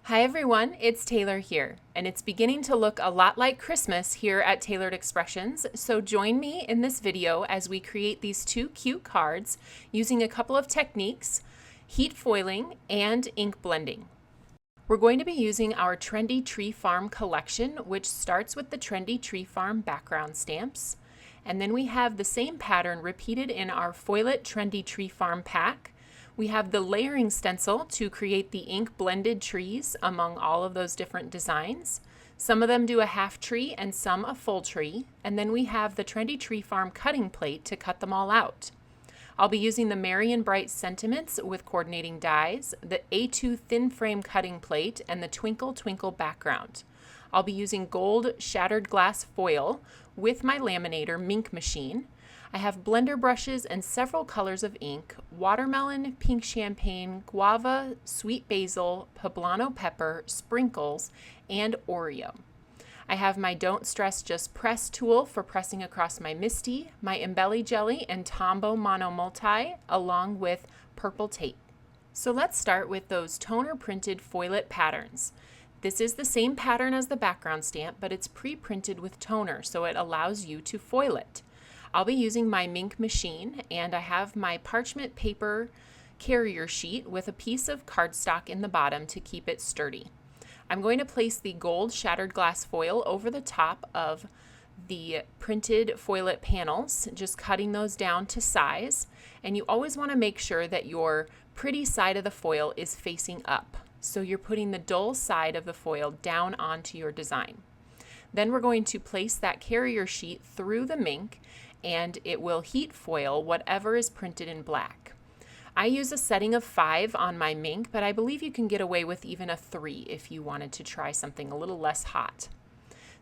Hi everyone, it's Taylor here, and it's beginning to look a lot like Christmas here at Tailored Expressions, so join me in this video as we create these two cute cards using a couple of techniques, heat foiling and ink blending. We're going to be using our Trendy Tree Farm collection, which starts with the Trendy Tree Farm background stamps, and then we have the same pattern repeated in our Foil It Trendy Tree Farm pack. We have the layering stencil to create the ink blended trees among all of those different designs. Some of them do a half tree and some a full tree. And then we have the Trendy Tree Farm cutting plate to cut them all out. I'll be using the Merry and Bright Sentiments with coordinating dies, the A2 thin frame cutting plate, and the Twinkle Twinkle background. I'll be using gold shattered glass foil with my laminator Mink machine. I have blender brushes and several colors of ink: watermelon, pink champagne, guava, sweet basil, poblano pepper, sprinkles, and Oreo. I have my Don't Stress Just Press tool for pressing across my Misty, my Embellie Gellie and Tombow Mono Multi, along with purple tape. So let's start with those toner printed Foil It patterns. This is the same pattern as the background stamp, but it's pre-printed with toner, so it allows you to foil it. I'll be using my Mink machine, and I have my parchment paper carrier sheet with a piece of cardstock in the bottom to keep it sturdy. I'm going to place the gold shattered glass foil over the top of the printed Foil It panels, just cutting those down to size, and you always want to make sure that your pretty side of the foil is facing up. So you're putting the dull side of the foil down onto your design. Then we're going to place that carrier sheet through the Mink, and it will heat foil whatever is printed in black. I use a setting of 5 on my Mink, but I believe you can get away with even a 3 if you wanted to try something a little less hot.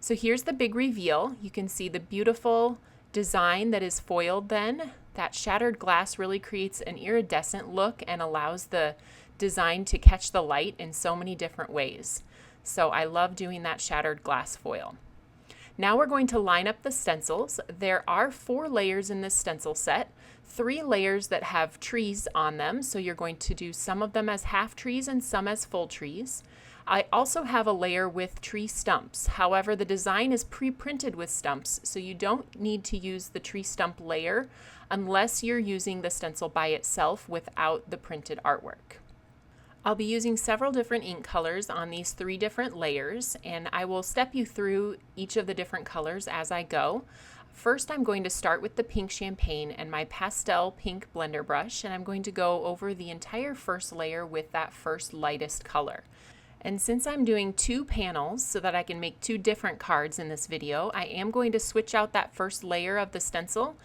So here's the big reveal. You can see the beautiful design that is foiled then. That shattered glass really creates an iridescent look and allows the design to catch the light in so many different ways. So I love doing that shattered glass foil. Now we're going to line up the stencils. There are 4 layers in this stencil set, 3 layers that have trees on them, so you're going to do some of them as half trees and some as full trees. I also have a layer with tree stumps. However, the design is pre-printed with stumps, so you don't need to use the tree stump layer unless you're using the stencil by itself without the printed artwork. I'll be using several different ink colors on these 3 different layers, and I will step you through each of the different colors as I go. First, I'm going to start with the pink champagne and my pastel pink blender brush, and I'm going to go over the entire first layer with that first lightest color. And since I'm doing 2 panels so that I can make 2 different cards in this video, I am going to switch out that first layer of the stencil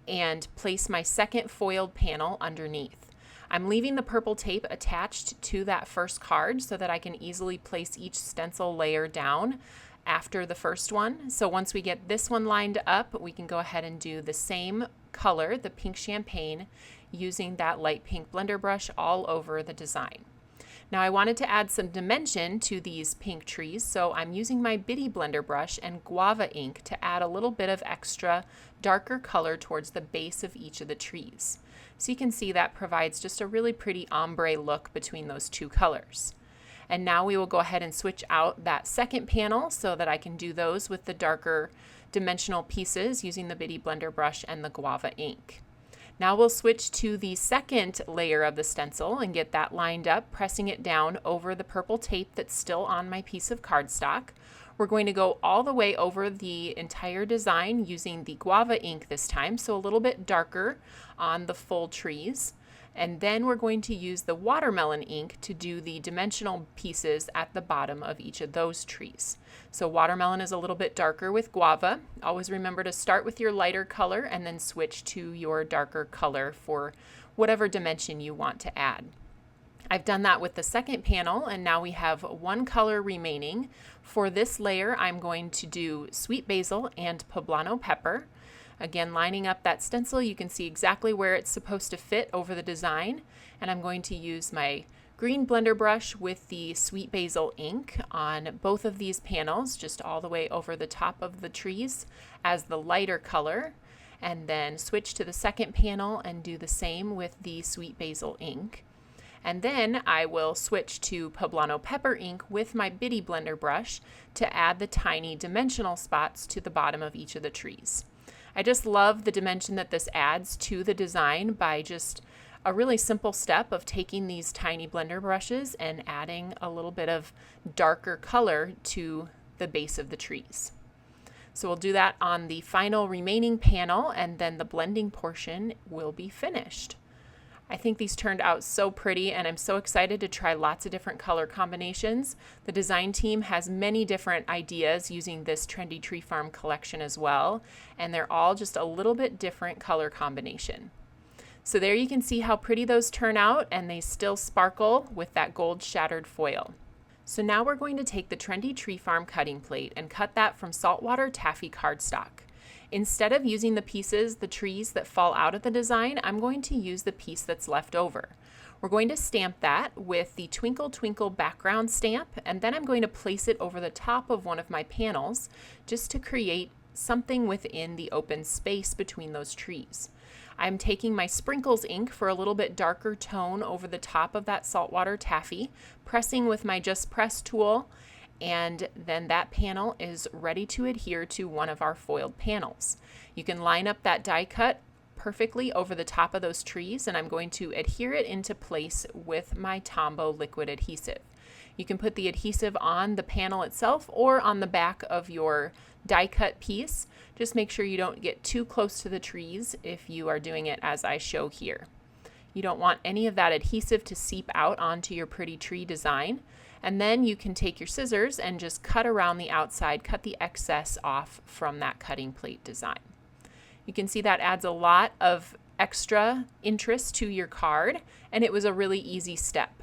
and place my second foiled panel underneath. I'm leaving the purple tape attached to that first card so that I can easily place each stencil layer down after the first one. So once we get this one lined up, we can go ahead and do the same color, the pink champagne, using that light pink blender brush all over the design. Now I wanted to add some dimension to these pink trees, so I'm using my Bitty blender brush and Guava ink to add a little bit of extra darker color towards the base of each of the trees. So you can see that provides just a really pretty ombre look between those 2 colors. And now we will go ahead and switch out that second panel so that I can do those with the darker dimensional pieces using the Bitty blender brush and the Guava ink. Now we'll switch to the second layer of the stencil and get that lined up, pressing it down over the purple tape that's still on my piece of cardstock. We're going to go all the way over the entire design using the Guava ink this time, so a little bit darker on the full trees. And then we're going to use the watermelon ink to do the dimensional pieces at the bottom of each of those trees. So watermelon is a little bit darker with Guava. Always remember to start with your lighter color and then switch to your darker color for whatever dimension you want to add. I've done that with the second panel, and now we have 1 color remaining. For this layer, I'm going to do sweet basil and poblano pepper. Again, lining up that stencil, you can see exactly where it's supposed to fit over the design, and I'm going to use my green blender brush with the sweet basil ink on both of these panels, just all the way over the top of the trees as the lighter color, and then switch to the second panel and do the same with the sweet basil ink. And then I will switch to Poblano Pepper ink with my Bitty Blender brush to add the tiny dimensional spots to the bottom of each of the trees. I just love the dimension that this adds to the design by just a really simple step of taking these tiny blender brushes and adding a little bit of darker color to the base of the trees. So we'll do that on the final remaining panel, and then the blending portion will be finished. I think these turned out so pretty, and I'm so excited to try lots of different color combinations. The design team has many different ideas using this Trendy Tree Farm collection as well, and they're all just a little bit different color combination. So there you can see how pretty those turn out, and they still sparkle with that gold shattered foil. So now we're going to take the Trendy Tree Farm cutting plate and cut that from saltwater taffy cardstock. Instead of using the trees that fall out of the design, I'm going to use the piece that's left over. We're going to stamp that with the Twinkle Twinkle background stamp, and then I'm going to place it over the top of one of my panels just to create something within the open space between those trees. I'm taking my Sprinkles ink for a little bit darker tone over the top of that saltwater taffy, pressing with my Just Press tool, and then that panel is ready to adhere to one of our foiled panels. You can line up that die cut perfectly over the top of those trees, and I'm going to adhere it into place with my Tombow liquid adhesive. You can put the adhesive on the panel itself or on the back of your die cut piece. Just make sure you don't get too close to the trees if you are doing it as I show here. You don't want any of that adhesive to seep out onto your pretty tree design. And then you can take your scissors and just cut around the outside, cut the excess off from that cutting plate design. You can see that adds a lot of extra interest to your card, and it was a really easy step.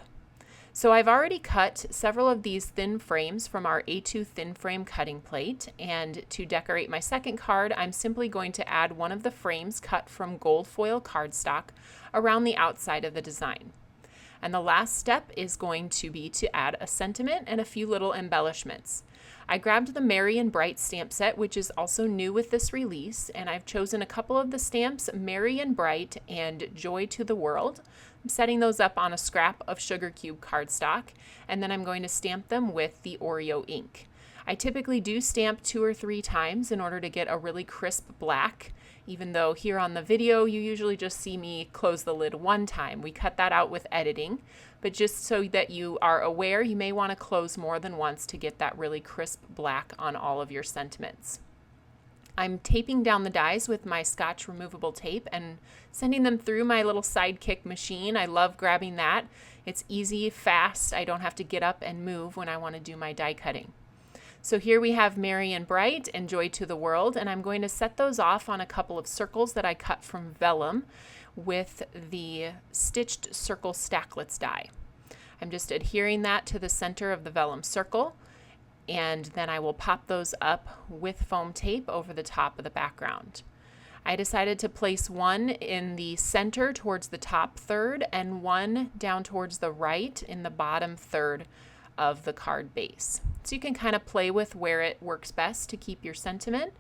So I've already cut several of these thin frames from our A2 thin frame cutting plate, and to decorate my second card, I'm simply going to add one of the frames cut from gold foil cardstock around the outside of the design. And the last step is going to be to add a sentiment and a few little embellishments. I grabbed the Merry and Bright stamp set, which is also new with this release, and I've chosen a couple of the stamps, Merry and Bright and Joy to the World. I'm setting those up on a scrap of sugar cube cardstock, and then I'm going to stamp them with the Oreo ink. I typically do stamp 2 or 3 times in order to get a really crisp black, even though here on the video you usually just see me close the lid 1 time. We cut that out with editing, but just so that you are aware, you may want to close more than once to get that really crisp black on all of your sentiments. I'm taping down the dies with my Scotch removable tape and sending them through my little Sidekick machine. I love grabbing that. It's easy, fast. I don't have to get up and move when I want to do my die cutting. So here we have Merry and Bright and Joy to the World, and I'm going to set those off on a couple of circles that I cut from vellum with the stitched circle stacklets die. I'm just adhering that to the center of the vellum circle, and then I will pop those up with foam tape over the top of the background. I decided to place one in the center towards the top third and one down towards the right in the bottom third of the card base. So you can kind of play with where it works best to keep your sentiment,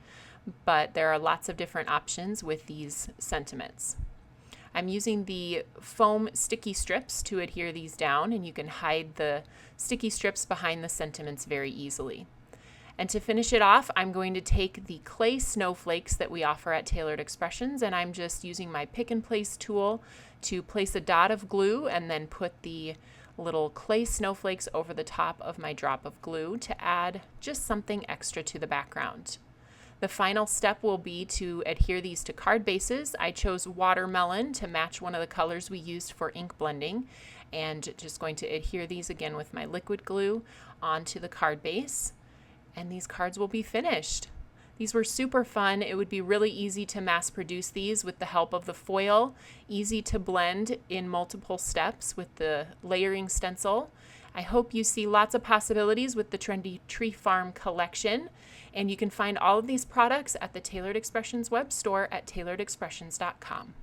but there are lots of different options with these sentiments. I'm using the foam sticky strips to adhere these down, and you can hide the sticky strips behind the sentiments very easily. And to finish it off, I'm going to take the clay snowflakes that we offer at Tailored Expressions, and I'm just using my pick and place tool to place a dot of glue and then put the little clay snowflakes over the top of my drop of glue to add just something extra to the background. The final step will be to adhere these to card bases. I chose watermelon to match one of the colors we used for ink blending, and just going to adhere these again with my liquid glue onto the card base, and these cards will be finished. These were super fun. It would be really easy to mass produce these with the help of the foil, easy to blend in multiple steps with the layering stencil. I hope you see lots of possibilities with the Trendy Tree Farm collection, and you can find all of these products at the Tailored Expressions web store at tailoredexpressions.com.